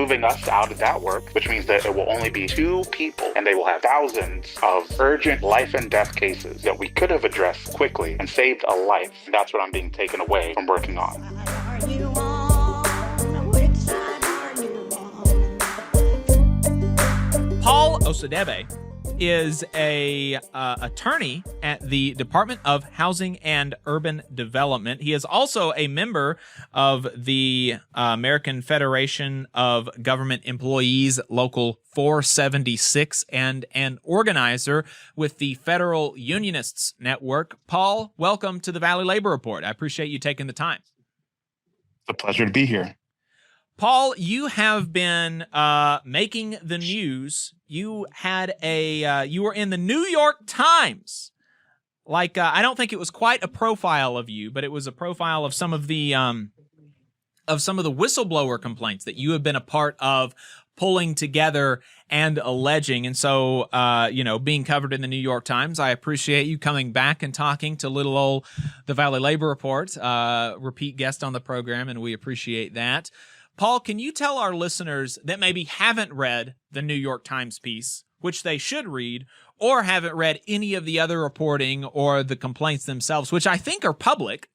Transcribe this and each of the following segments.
moving us out of that work, which means that it will only be 2 people, and they will have thousands of urgent life and death cases that we could have addressed quickly and saved a life. And that's what I'm being taken away from working on. Paul Osadebe is a attorney at the Department of Housing and Urban Development. He is also a member of the American Federation of Government Employees Local 476 and an organizer with the Federal Unionists Network. Paul, welcome to the Valley Labor Report. I appreciate you taking the time. It's a pleasure to be here. Paul, you have been making the news. You had you were in the New York Times. I don't think it was quite a profile of you, but it was a profile of some of the whistleblower complaints that you have been a part of pulling together and alleging. And so, being covered in the New York Times, I appreciate you coming back and talking to little old the Valley Labor Report, repeat guest on the program, and we appreciate that. Paul, can you tell our listeners that maybe haven't read the New York Times piece, which they should read, or haven't read any of the other reporting or the complaints themselves, which I think are public,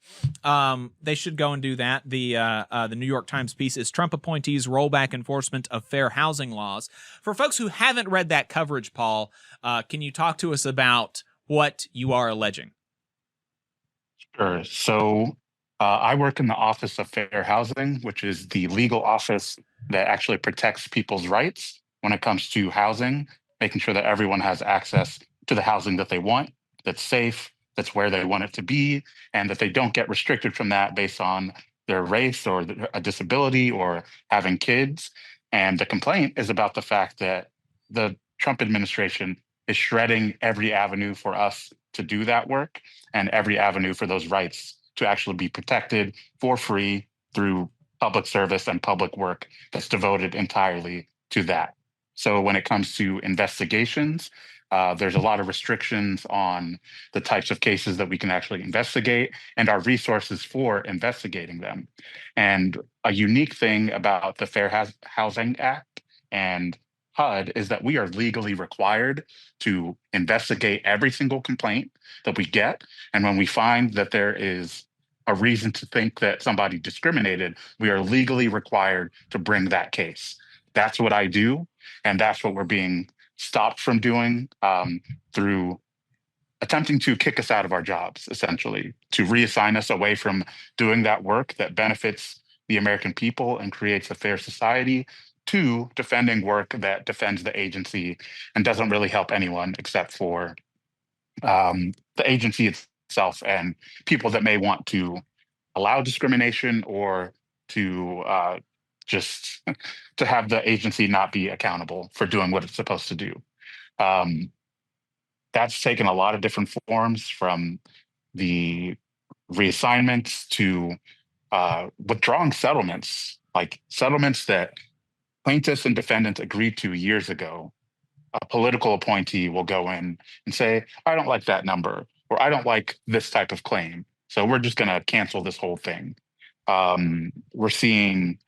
they should go and do that. The New York Times piece is Trump Appointees Rollback Enforcement of Fair Housing Laws. For folks who haven't read that coverage, Paul, can you talk to us about what you are alleging? Sure. So I work in the Office of Fair Housing, which is the legal office that actually protects people's rights when it comes to housing, making sure that everyone has access to the housing that they want, that's safe, that's where they want it to be, and that they don't get restricted from that based on their race or a disability or having kids. And the complaint is about the fact that the Trump administration is shredding every avenue for us to do that work and every avenue for those rights to actually be protected for free through public service and public work that's devoted entirely to that. So when it comes to investigations, there's a lot of restrictions on the types of cases that we can actually investigate and our resources for investigating them. And a unique thing about the Fair Housing Act and HUD is that we are legally required to investigate every single complaint that we get. And when we find that there is a reason to think that somebody discriminated, we are legally required to bring that case. That's what I do. And that's what we're being stopped from doing through attempting to kick us out of our jobs, essentially, to reassign us away from doing that work that benefits the American people and creates a fair society, to defending work that defends the agency and doesn't really help anyone except for the agency itself and people that may want to allow discrimination or to just to have the agency not be accountable for doing what it's supposed to do. That's taken a lot of different forms, from the reassignments to withdrawing settlements, like settlements that plaintiffs and defendants agreed to years ago. A political appointee will go in and say, I don't like that number, or I don't like this type of claim, so we're just going to cancel this whole thing. We're seeing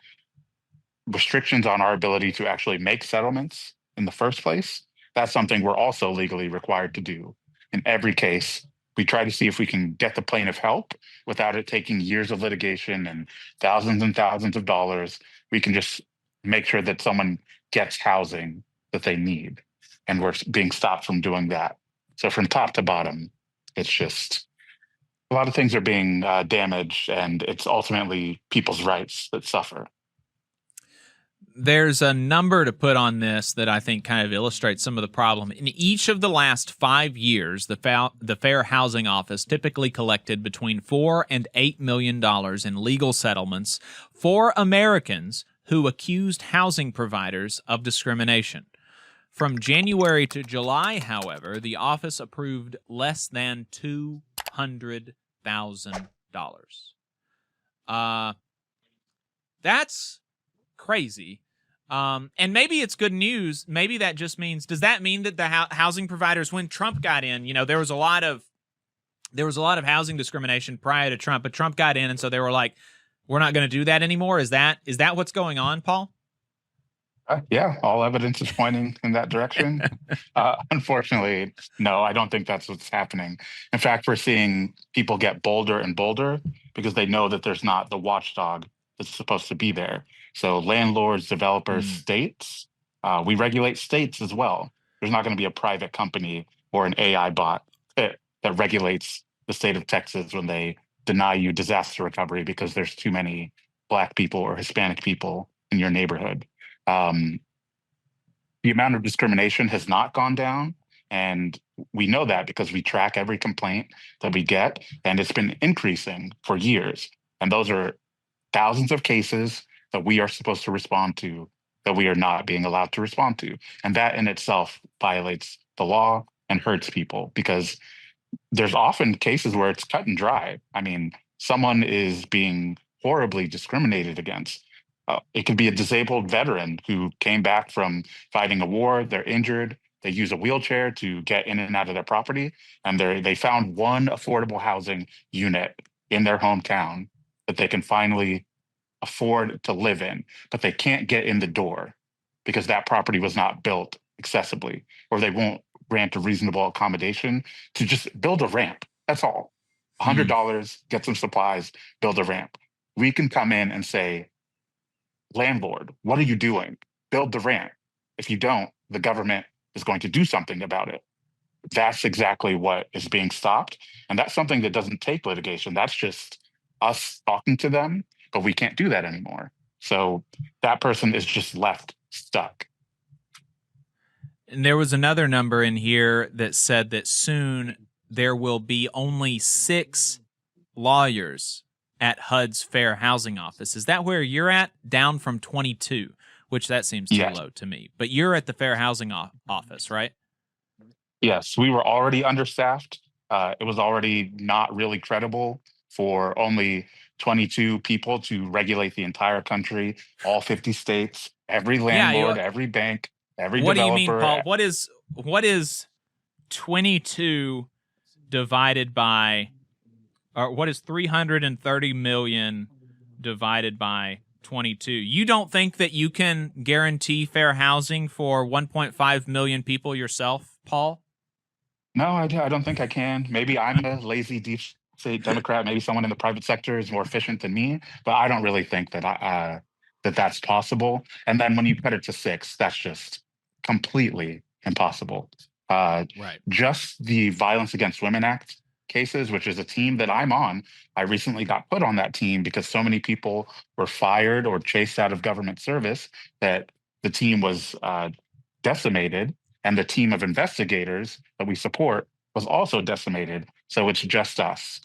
restrictions on our ability to actually make settlements in the first place. That's something we're also legally required to do. In every case, we try to see if we can get the plaintiff help without it taking years of litigation and thousands of dollars. We can just make sure that someone gets housing that they need. And we're being stopped from doing that. So from top to bottom, it's just a lot of things are being damaged, and it's ultimately people's rights that suffer. There's a number to put on this that I think kind of illustrates some of the problem. In each of the last 5 years, the Fair Housing Office typically collected between $4 and $8 million in legal settlements for Americans who accused housing providers of discrimination. From January to July, however, the office approved less than $200,000. That's crazy. And maybe it's good news. Maybe that just means, does that mean that the housing providers, when Trump got in, there was a lot of housing discrimination prior to Trump, but Trump got in, and so they were like, we're not going to do that anymore. Is that what's going on, Paul? Yeah, all evidence is pointing in that direction. Unfortunately, no, I don't think that's what's happening. In fact, we're seeing people get bolder and bolder because they know that there's not the watchdog that's supposed to be there. So landlords, developers, Mm. states, we regulate states as well. There's not going to be a private company or an AI bot that regulates the state of Texas when they deny you disaster recovery because there's too many Black people or Hispanic people in your neighborhood. Um, the amount of discrimination has not gone down. And we know that because we track every complaint that we get, and it's been increasing for years. And those are thousands of cases that we are supposed to respond to that we are not being allowed to respond to. And that in itself violates the law and hurts people because there's often cases where it's cut and dry. I mean, someone is being horribly discriminated against. It could be a disabled veteran who came back from fighting a war. They're injured. They use a wheelchair to get in and out of their property, and they found one affordable housing unit in their hometown that they can finally afford to live in, but they can't get in the door because that property was not built accessibly, or they won't grant a reasonable accommodation to just build a ramp. That's all. Mm. $100, get some supplies, build a ramp. We can come in and say, landlord, what are you doing? Build the ramp. If you don't, the government is going to do something about it. That's exactly what is being stopped. And that's something that doesn't take litigation. That's just us talking to them, but we can't do that anymore. So that person is just left stuck. And there was another number in here that said that soon there will be only 6 lawyers at HUD's Fair Housing Office. Is that where you're at? Down from 22, which that seems too Yes. low to me. But you're at the Fair Housing Office, right? Yes, we were already understaffed. It was already not really credible for only 22 people to regulate the entire country, all 50 states, every Yeah. landlord, every bank, every What do you mean, developer. Paul? What is 22 divided by, or what is 330 million divided by 22? You don't think that you can guarantee fair housing for 1.5 million people yourself, Paul? No, I don't think I can. Maybe I'm a lazy deep state Democrat. Maybe someone in the private sector is more efficient than me, but I don't really think that that's possible. And then when you cut it to 6, that's just completely impossible. Right. Just the Violence Against Women Act cases, which is a team that I'm on. I recently got put on that team because so many people were fired or chased out of government service that the team was decimated, and the team of investigators that we support was also decimated. So it's just us.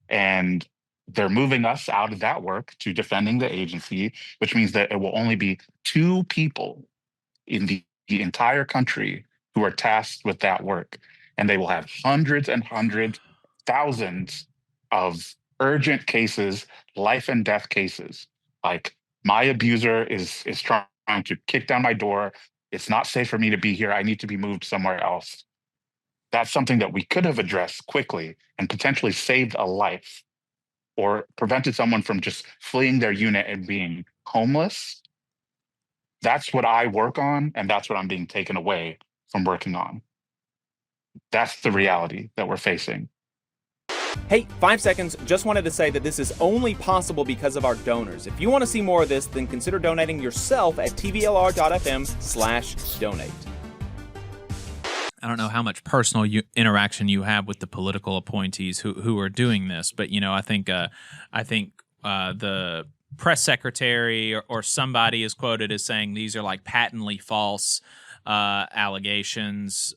And they're moving us out of that work to defending the agency, which means that it will only be 2 people in the entire country who are tasked with that work. And they will have hundreds and hundreds, thousands of urgent cases, life and death cases. Like my abuser is trying to kick down my door. It's not safe for me to be here. I need to be moved somewhere else. That's something that we could have addressed quickly and potentially saved a life or prevented someone from just fleeing their unit and being homeless. That's what I work on, and that's what I'm being taken away from working on. That's the reality that we're facing. Hey, 5 seconds, just wanted to say that this is only possible because of our donors. If you want to see more of this, then consider donating yourself at tvlr.fm/donate. I don't know how much personal interaction you have with the political appointees who are doing this, but I think the press secretary or somebody is quoted as saying these are like patently false allegations,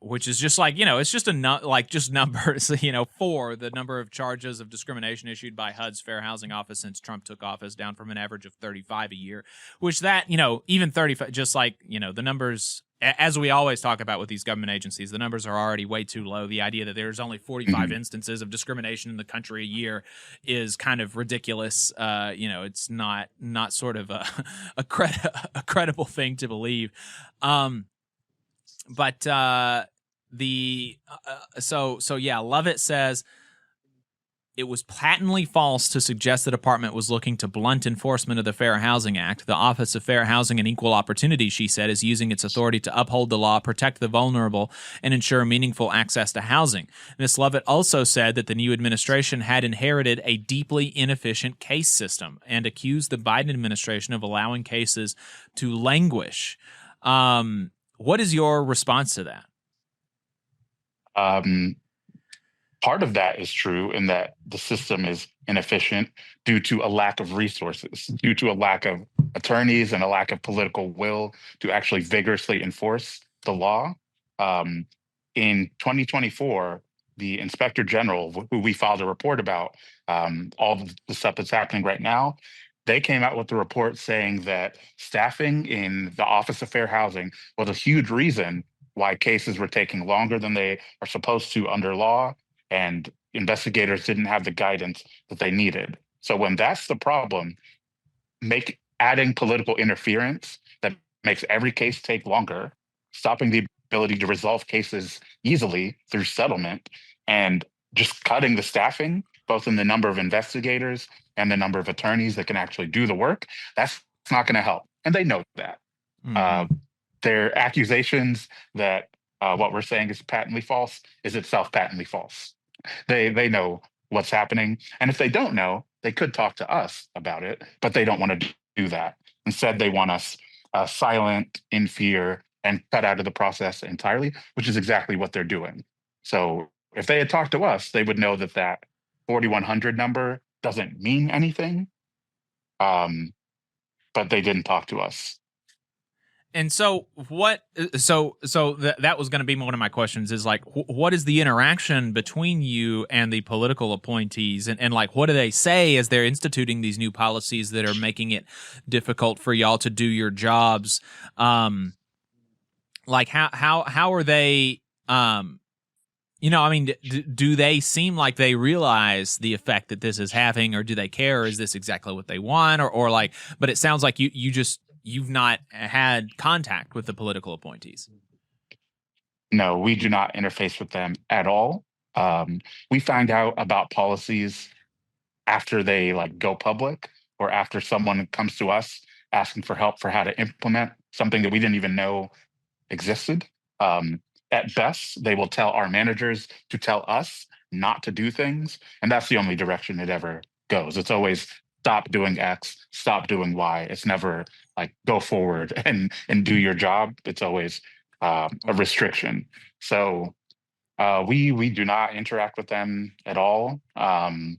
which is just like, it's just just numbers, for the number of charges of discrimination issued by HUD's Fair Housing Office since Trump took office, down from an average of 35 a year, which that, even 35, just like, the numbers, as we always talk about with these government agencies, the numbers are already way too low. The idea that there's only 45 instances of discrimination in the country a year is kind of ridiculous. It's not sort of a credible thing to believe. So Lovett says, it was patently false to suggest the department was looking to blunt enforcement of the Fair Housing Act. The Office of Fair Housing and Equal Opportunity, she said, is using its authority to uphold the law, protect the vulnerable, and ensure meaningful access to housing. Ms. Lovett also said that the new administration had inherited a deeply inefficient case system and accused the Biden administration of allowing cases to languish. What is your response to that? Part of that is true in that the system is inefficient due to a lack of resources, due to a lack of attorneys and a lack of political will to actually vigorously enforce the law. In 2024, the Inspector General, who we filed a report about all of the stuff that's happening right now, they came out with a report saying that staffing in the Office of Fair Housing was a huge reason why cases were taking longer than they are supposed to under law, and investigators didn't have the guidance that they needed. So when that's the problem, adding political interference that makes every case take longer, stopping the ability to resolve cases easily through settlement, and just cutting the staffing, both in the number of investigators and the number of attorneys that can actually do the work, that's not going to help. And they know that. Their accusations that what we're saying is patently false is itself patently false. They know what's happening. And if they don't know, they could talk to us about it, but they don't want to do that. Instead, they want us silent, in fear, and cut out of the process entirely, which is exactly what they're doing. So if they had talked to us, they would know that that 4,100 number doesn't mean anything, but they didn't talk to us. And so that was going to be one of my questions is like, what is the interaction between you and the political appointees? And like, what do they say as they're instituting these new policies that are making it difficult for y'all to do your jobs? Like how are they, do they seem like they realize the effect that this is having, or do they care? Or is this exactly what they want? Or like, but it sounds like you've not had contact with the political appointees. No, we do not interface with them at all. We find out about policies after they like go public, or after someone comes to us asking for help for how to implement something that we didn't even know existed. At best, they will tell our managers to tell us not to do things, and that's the only direction it ever goes. It's always stop doing X, stop doing Y. It's never like go forward and do your job. It's always a restriction. So we do not interact with them at all. I'm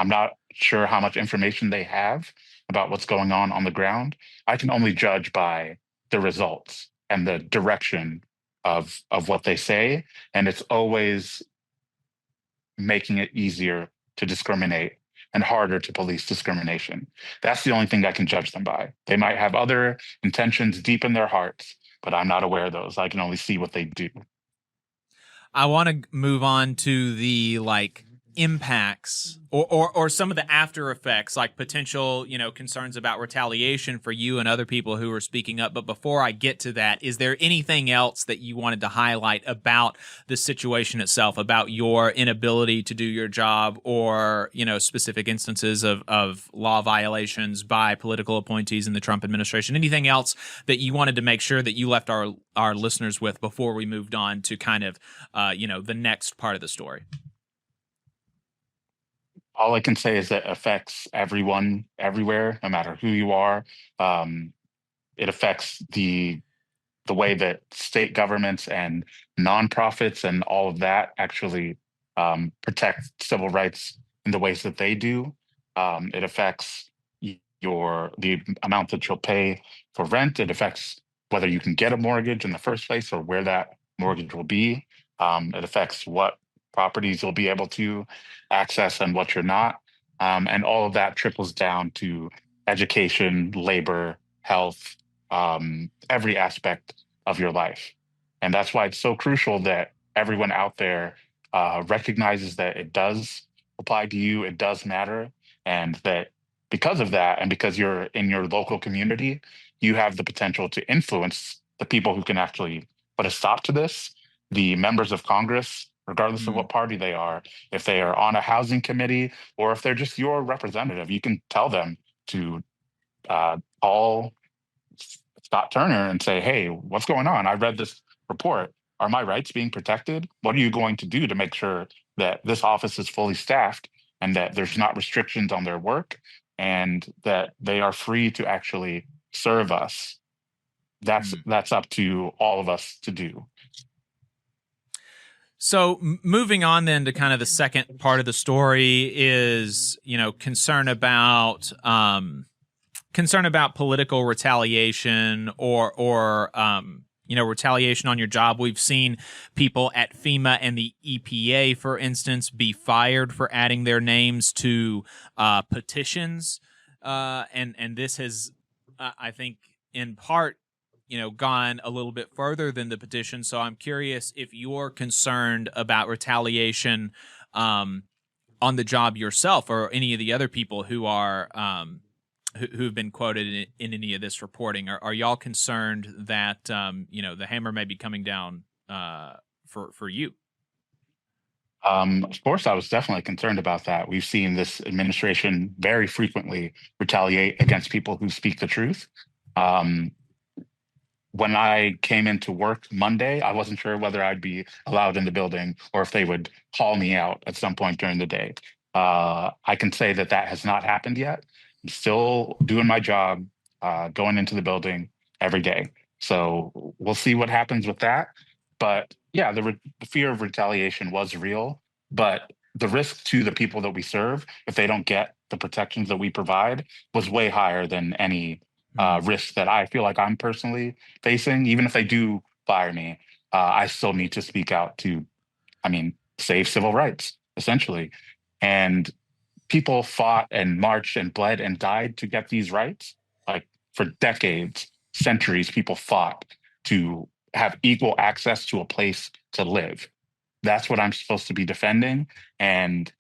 not sure how much information they have about what's going on the ground. I can only judge by the results and the direction of what they say, and it's always making it easier to discriminate and harder to police discrimination. That's the only thing I can judge them by. They might have other intentions deep in their hearts, but I'm not aware of those. I can only see what they do. I want to move on to the like impacts or some of the after effects, like potential, concerns about retaliation for you and other people who are speaking up. But before I get to that, is there anything else that you wanted to highlight about the situation itself, about your inability to do your job, or, specific instances of law violations by political appointees in the Trump administration? Anything else that you wanted to make sure that you left our listeners with before we moved on to kind of, the next part of the story? All I can say is that it affects everyone, everywhere, no matter who you are. It affects the way that state governments and nonprofits and all of that actually protect civil rights in the ways that they do. It affects the amount that you'll pay for rent. It affects whether you can get a mortgage in the first place or where that mortgage will be. It affects what properties you'll be able to access and what you're not. And all of that trickles down to education, labor, health, every aspect of your life. And that's why it's so crucial that everyone out there recognizes that it does apply to you, it does matter, and that because of that, and because you're in your local community, you have the potential to influence the people who can actually put a stop to this. The members of Congress regardless of what party they are. If they are on a housing committee or if they're just your representative, you can tell them to call Scott Turner and say, hey, what's going on? I read this report. Are my rights being protected? What are you going to do to make sure that this office is fully staffed and that there's not restrictions on their work and that they are free to actually serve us? That's up to all of us to do. So moving on then to kind of the second part of the story is, concern about political retaliation or retaliation on your job. We've seen people at FEMA and the EPA, for instance, be fired for adding their names to petitions. And this has, I think, in part, gone a little bit further than the petition. So I'm curious if you're concerned about retaliation on the job yourself, or any of the other people who are who've been quoted in any of this reporting. Are y'all concerned that the hammer may be coming down for you? Of course, I was definitely concerned about that. We've seen this administration very frequently retaliate against people who speak the truth. When I came into work Monday, I wasn't sure whether I'd be allowed in the building or if they would call me out at some point during the day. I can say that has not happened yet. I'm still doing my job, going into the building every day. So we'll see what happens with that. But yeah, the fear of retaliation was real, but the risk to the people that we serve, if they don't get the protections that we provide, was way higher than any risk that I feel like I'm personally facing. Even if they do fire me, I still need to speak out to, save civil rights, essentially. And people fought and marched and bled and died to get these rights. Like for decades, centuries, people fought to have equal access to a place to live. That's what I'm supposed to be defending. And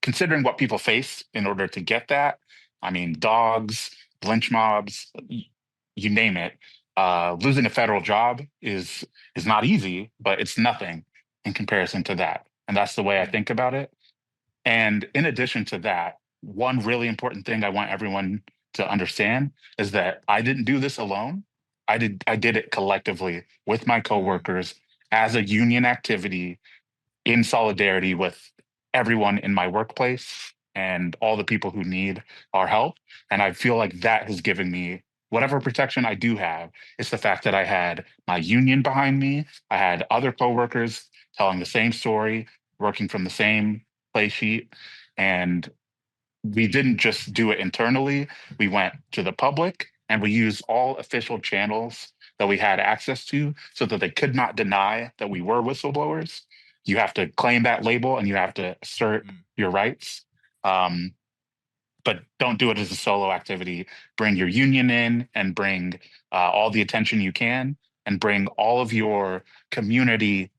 considering what people face in order to get that, dogs, lynch mobs, you name it. Losing a federal job is not easy, but it's nothing in comparison to that. And that's the way I think about it. And in addition to that, one really important thing I want everyone to understand is that I didn't do this alone. I did it collectively with my coworkers as a union activity in solidarity with everyone in my workplace and all the people who need our help. And I feel like that has given me whatever protection I do have. It's the fact that I had my union behind me. I had other coworkers telling the same story, working from the same play sheet. And we didn't just do it internally. We went to the public and we used all official channels that we had access to so that they could not deny that we were whistleblowers. You have to claim that label and you have to assert your rights. But don't do it as a solo activity. Bring your union in and bring all the attention you can, and bring all of your community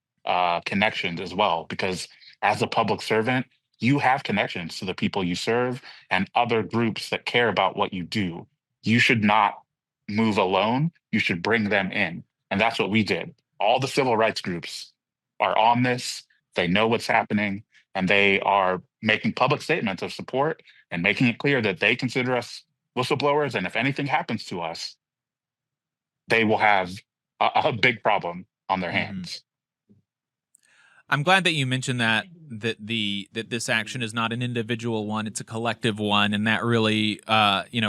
connections as well. Because as a public servant, you have connections to the people you serve and other groups that care about what you do. You should not move alone. You should bring them in. And that's what we did. All the civil rights groups are on this. They know what's happening, and they are making public statements of support and making it clear that they consider us whistleblowers. And if anything happens to us, they will have a big problem on their hands. I'm glad that you mentioned that this action is not an individual one; it's a collective one, and that really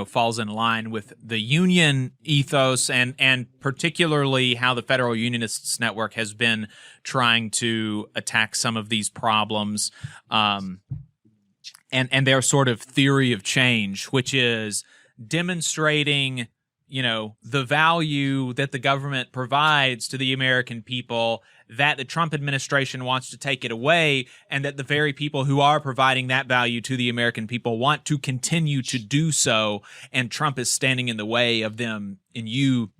falls in line with the union ethos and particularly how the Federal Unionists Network has been trying to attack some of these problems, and their sort of theory of change, which is demonstrating the value that the government provides to the American people, that the Trump administration wants to take it away, and that the very people who are providing that value to the American people want to continue to do so, and Trump is standing in the way of them in you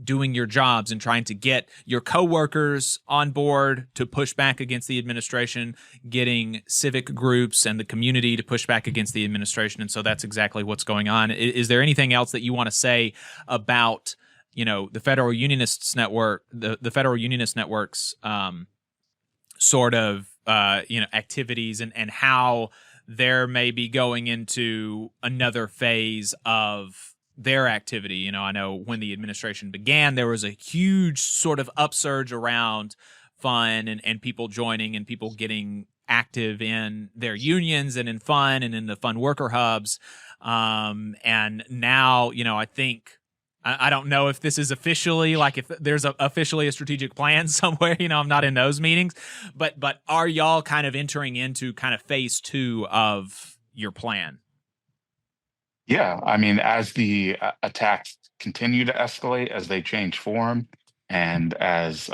doing your jobs and trying to get your coworkers on board to push back against the administration, getting civic groups and the community to push back against the administration. And so that's exactly what's going on. Is there anything else that you want to say about the Federal Unionists Network, the Federal Unionist Network's sort of activities and how they're maybe going into another phase of their activity. I know when the administration began, there was a huge sort of upsurge around fun and people joining and people getting active in their unions and in fun and in the fun worker hubs. And now, I think, I don't know if this is officially, like if there's officially a strategic plan somewhere, I'm not in those meetings, but are y'all kind of entering into kind of phase 2 of your plan? Yeah, I mean, as the attacks continue to escalate, as they change form, and as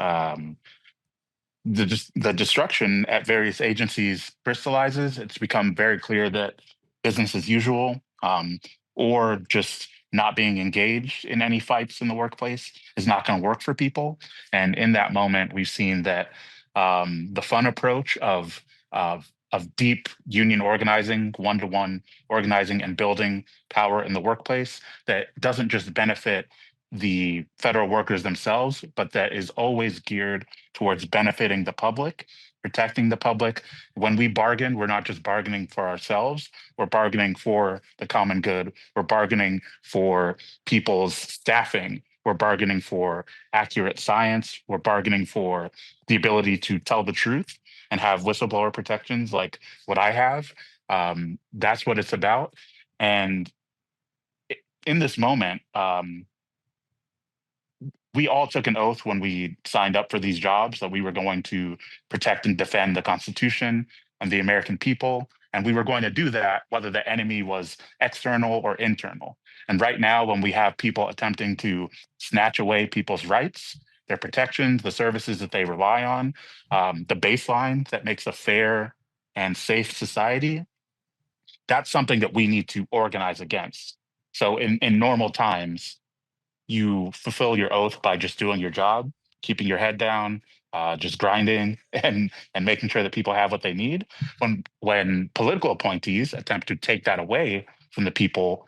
the destruction at various agencies crystallizes, it's become very clear that business as usual, or just not being engaged in any fights in the workplace is not going to work for people. And in that moment, we've seen that the fun approach of deep union organizing, one-to-one organizing, and building power in the workplace that doesn't just benefit the federal workers themselves, but that is always geared towards benefiting the public, protecting the public. When we bargain, we're not just bargaining for ourselves, we're bargaining for the common good, we're bargaining for people's staffing, we're bargaining for accurate science, we're bargaining for the ability to tell the truth and have whistleblower protections like what I have. That's what it's about. And in this moment, we all took an oath when we signed up for these jobs that we were going to protect and defend the Constitution and the American people. And we were going to do that whether the enemy was external or internal. And right now, when we have people attempting to snatch away people's rights, their protections, the services that they rely on, the baseline that makes a fair and safe society, that's something that we need to organize against. So in normal times, you fulfill your oath by just doing your job, keeping your head down, just grinding and making sure that people have what they need. When political appointees attempt to take that away from the people,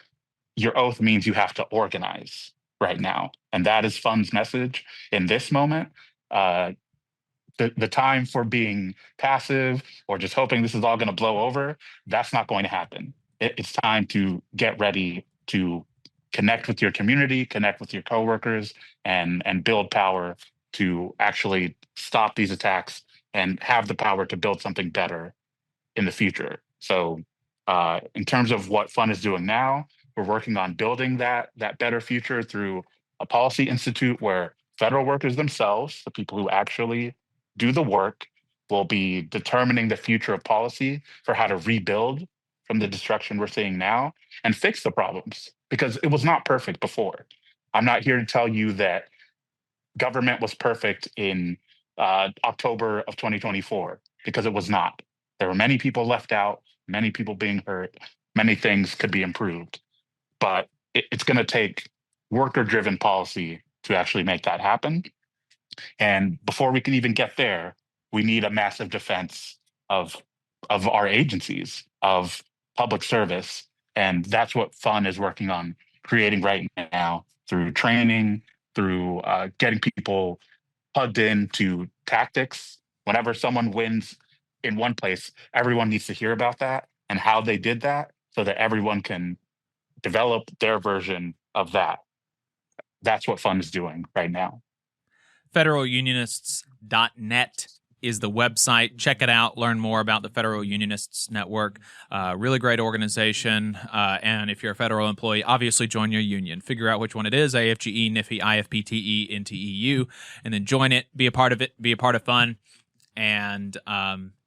your oath means you have to organize right now. And that is Fun's message in this moment. The time for being passive or just hoping this is all going to blow over, that's not going to happen. It's time to get ready to connect with your community, connect with your coworkers, and build power to actually stop these attacks and have the power to build something better in the future. So in terms of what Fun is doing now, we're working on building that better future through a policy institute where federal workers themselves, the people who actually do the work, will be determining the future of policy for how to rebuild from the destruction we're seeing now and fix the problems, because it was not perfect before. I'm not here to tell you that government was perfect in October of 2024, because it was not. There were many people left out, many people being hurt, many things could be improved. But it's going to take worker-driven policy to actually make that happen. And before we can even get there, we need a massive defense of our agencies, of public service. And that's what Fun is working on creating right now through training, through getting people plugged into tactics. Whenever someone wins in one place, everyone needs to hear about that and how they did that so that everyone can develop their version of that. That's what Fun is doing right now. Federalunionists.net is the website. Check it out. Learn more about the Federal Unionists Network. Really great organization. And if you're a federal employee, obviously join your union. Figure out which one it is, AFGE, NIFI, IFPTE, NTEU, and then join it, be a part of it, be a part of Fun, and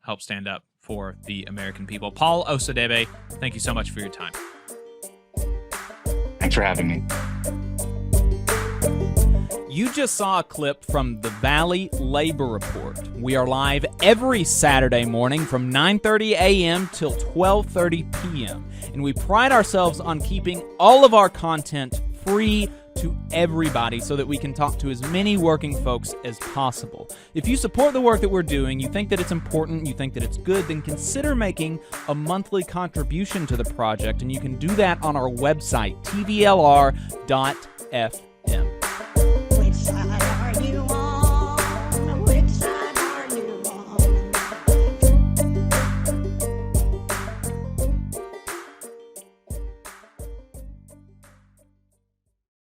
help stand up for the American people. Paul Osadebe, thank you so much for your time. Thanks for having me. You just saw a clip from the Valley Labor Report. We are live every Saturday morning from 9:30 a.m. till 12:30 p.m. And we pride ourselves on keeping all of our content free to everybody so that we can talk to as many working folks as possible. If you support the work that we're doing, you think that it's important, you think that it's good, then consider making a monthly contribution to the project, and you can do that on our website, tvlr.fm.